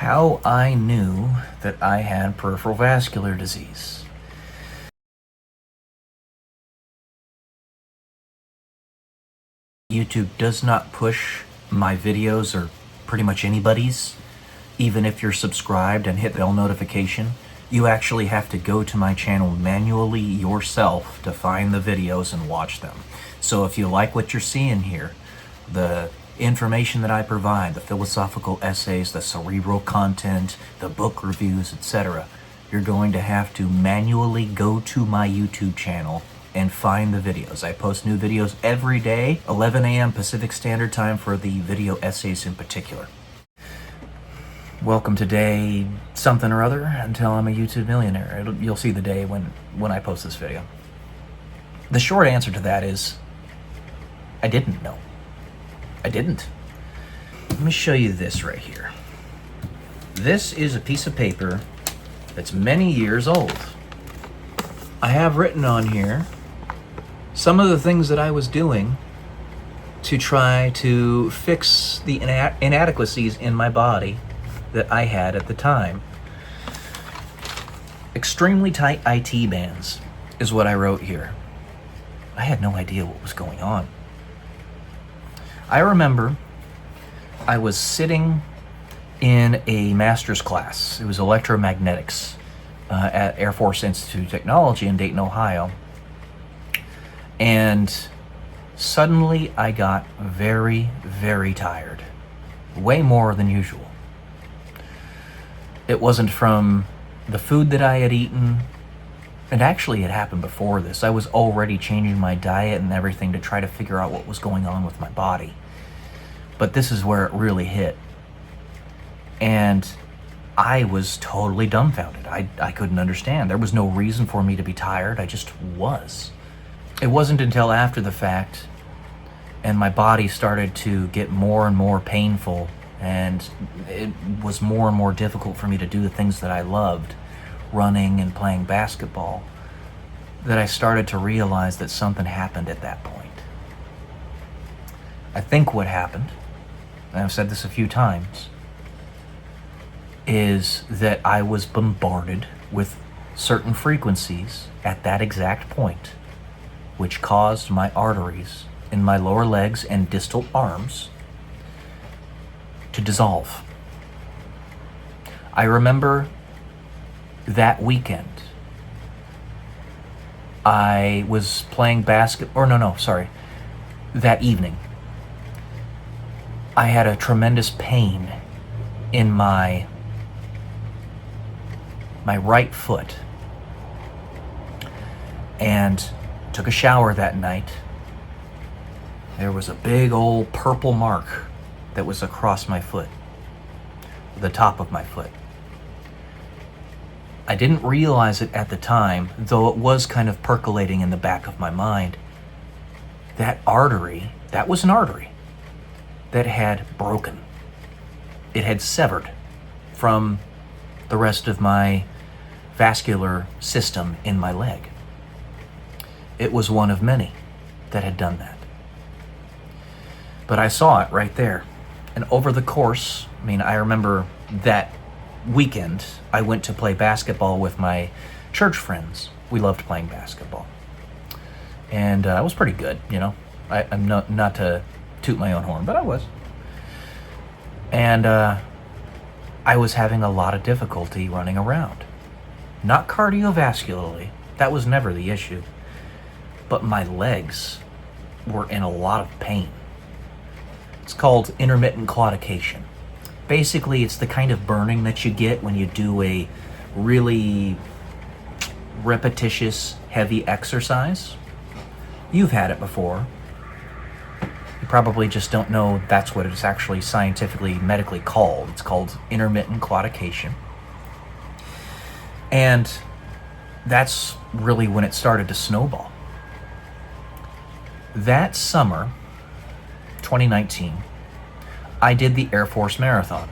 how I knew that I had peripheral vascular disease. YouTube does not push my videos, or pretty much anybody's, even if you're subscribed and hit the bell notification. You actually have to go to my channel manually yourself to find the videos and watch them. So if you like what you're seeing here, the information that I provide, the philosophical essays, the cerebral content, the book reviews, etc., you're going to have to manually go to my YouTube channel and find the videos. I post new videos every day, 11 a.m. Pacific Standard Time for the video essays in particular. Welcome to day something or other until I'm a YouTube millionaire. You'll see the day when I post this video. The short answer to that is, I didn't know. I didn't. Let me show you this right here. This is a piece of paper that's many years old. I have written on here some of the things that I was doing to try to fix the inadequacies in my body that I had at the time. Extremely tight IT bands is what I wrote here. I had no idea what was going on. I remember I was sitting in a master's class. It was electromagnetics at Air Force Institute of Technology in Dayton, Ohio. And suddenly I got very, very tired. Way more than usual. It wasn't from the food that I had eaten. And actually it happened before this. I was already changing my diet and everything to try to figure out what was going on with my body. But this is where it really hit. And I was totally dumbfounded. I couldn't understand. There was no reason for me to be tired. I just was. It wasn't until after the fact and my body started to get more and more painful, and it was more and more difficult for me to do the things that I loved, running and playing basketball, that I started to realize that something happened at that point. I think what happened, and I've said this a few times, is that I was bombarded with certain frequencies at that exact point, which caused my arteries in my lower legs and distal arms to dissolve. I remember that weekend, I was playing that evening, I had a tremendous pain in my right foot, and took a shower that night. There was a big old purple mark that was across my foot, the top of my foot. I didn't realize it at the time, though it was kind of percolating in the back of my mind. That artery, that was an artery that had broken. It had severed from the rest of my vascular system in my leg. It was one of many that had done that. But I saw it right there. And over the course, I remember that weekend, I went to play basketball with my church friends. We loved playing basketball. And I was pretty good, I'm not to toot my own horn, but I was. And I was having a lot of difficulty running around. Not cardiovascularly, that was never the issue. But my legs were in a lot of pain. It's called intermittent claudication. Basically, it's the kind of burning that you get when you do a really repetitious, heavy exercise. You've had it before. You probably just don't know that's what it's actually scientifically, medically called. It's called intermittent claudication. And that's really when it started to snowball. That summer, 2019, I did the Air Force Marathon.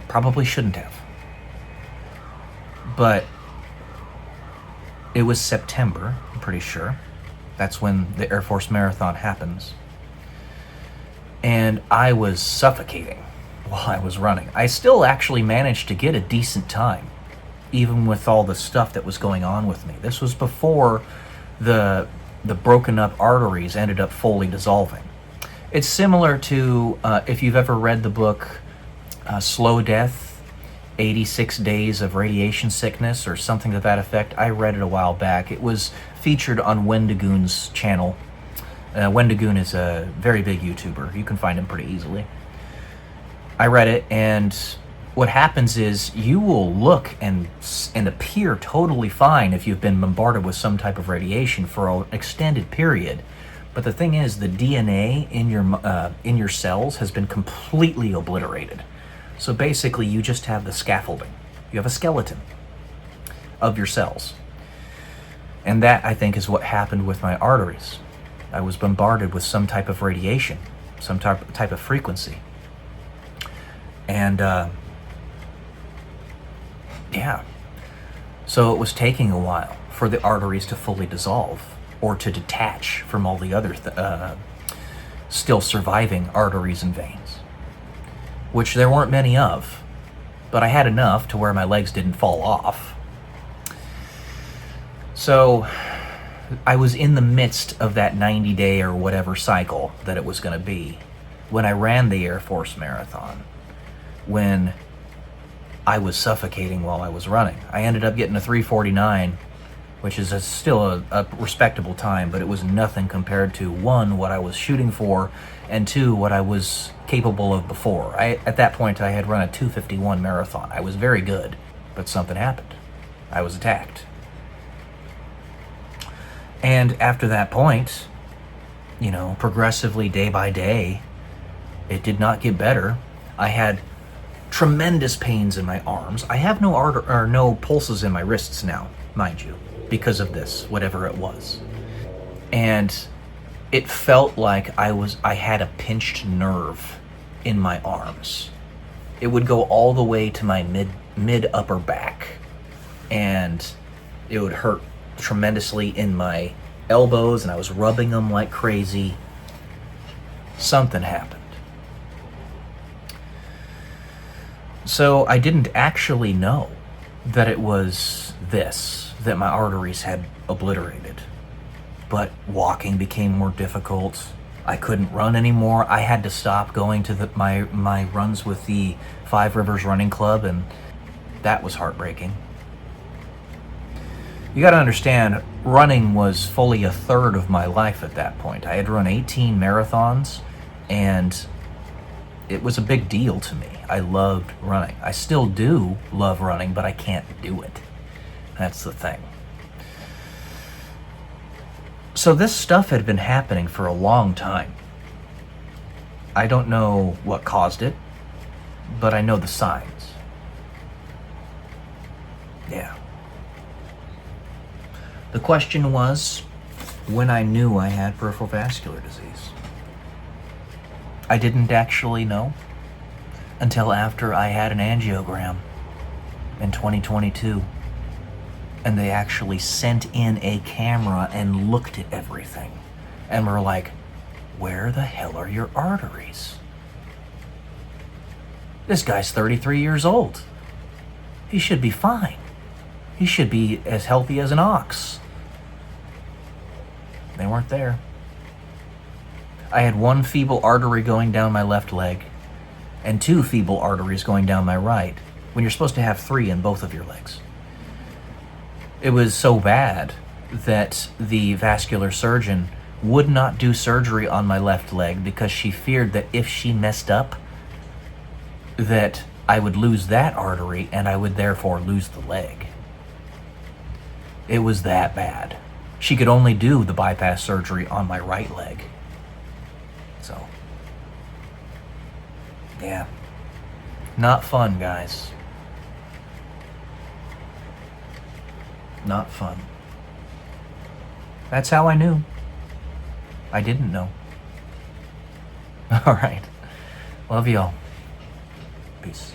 Probably shouldn't have. But it was September, I'm pretty sure. That's when the Air Force Marathon happens. And I was suffocating while I was running. I still actually managed to get a decent time, even with all the stuff that was going on with me. This was before the broken up arteries ended up fully dissolving. It's similar to, if you've ever read the book Slow Death, 86 Days of Radiation Sickness, or something to that effect. I read it a while back. It was featured on Wendigoon's channel. Wendigoon is a very big YouTuber. You can find him pretty easily. I read it, and what happens is you will look and appear totally fine if you've been bombarded with some type of radiation for an extended period. But the thing is, the DNA in your cells has been completely obliterated. So basically, you just have the scaffolding. You have a skeleton of your cells. And that, I think, is what happened with my arteries. I was bombarded with some type of radiation, some type of frequency. And, yeah. So it was taking a while for the arteries to fully dissolve, or to detach from all the other still surviving arteries and veins, which there weren't many of, but I had enough to where my legs didn't fall off. So I was in the midst of that 90-day or whatever cycle that it was going to be when I ran the Air Force Marathon, when I was suffocating while I was running. I ended up getting a 3:49, which is still a respectable time, but it was nothing compared to, one, what I was shooting for, and two, what I was capable of before. At that point, I had run a 2:51 marathon. I was very good, but something happened. I was attacked. And after that point, progressively, day by day, it did not get better. I had tremendous pains in my arms. I have no pulses in my wrists now, mind you, because of this, whatever it was. And it felt like I had a pinched nerve in my arms. It would go all the way to my mid upper back, and it would hurt tremendously in my elbows, and I was rubbing them like crazy. Something happened. So I didn't actually know that it was that my arteries had obliterated. But walking became more difficult. I couldn't run anymore. I had to stop going to my runs with the Five Rivers Running Club, and that was heartbreaking. You gotta understand, running was fully a third of my life at that point. I had run 18 marathons, and it was a big deal to me. I loved running. I still do love running, but I can't do it. That's the thing. So this stuff had been happening for a long time. I don't know what caused it, but I know the signs. Yeah. The question was when I knew I had peripheral vascular disease. I didn't actually know until after I had an angiogram in 2022. And they actually sent in a camera and looked at everything. And were like, where the hell are your arteries? This guy's 33 years old. He should be fine. He should be as healthy as an ox. They weren't there. I had one feeble artery going down my left leg and two feeble arteries going down my right, when you're supposed to have three in both of your legs. It was so bad that the vascular surgeon would not do surgery on my left leg because she feared that if she messed up, that I would lose that artery and I would therefore lose the leg. It was that bad. She could only do the bypass surgery on my right leg. So, yeah. Not fun, guys. Not fun. That's how I knew. I didn't know. All right. Love y'all. Peace.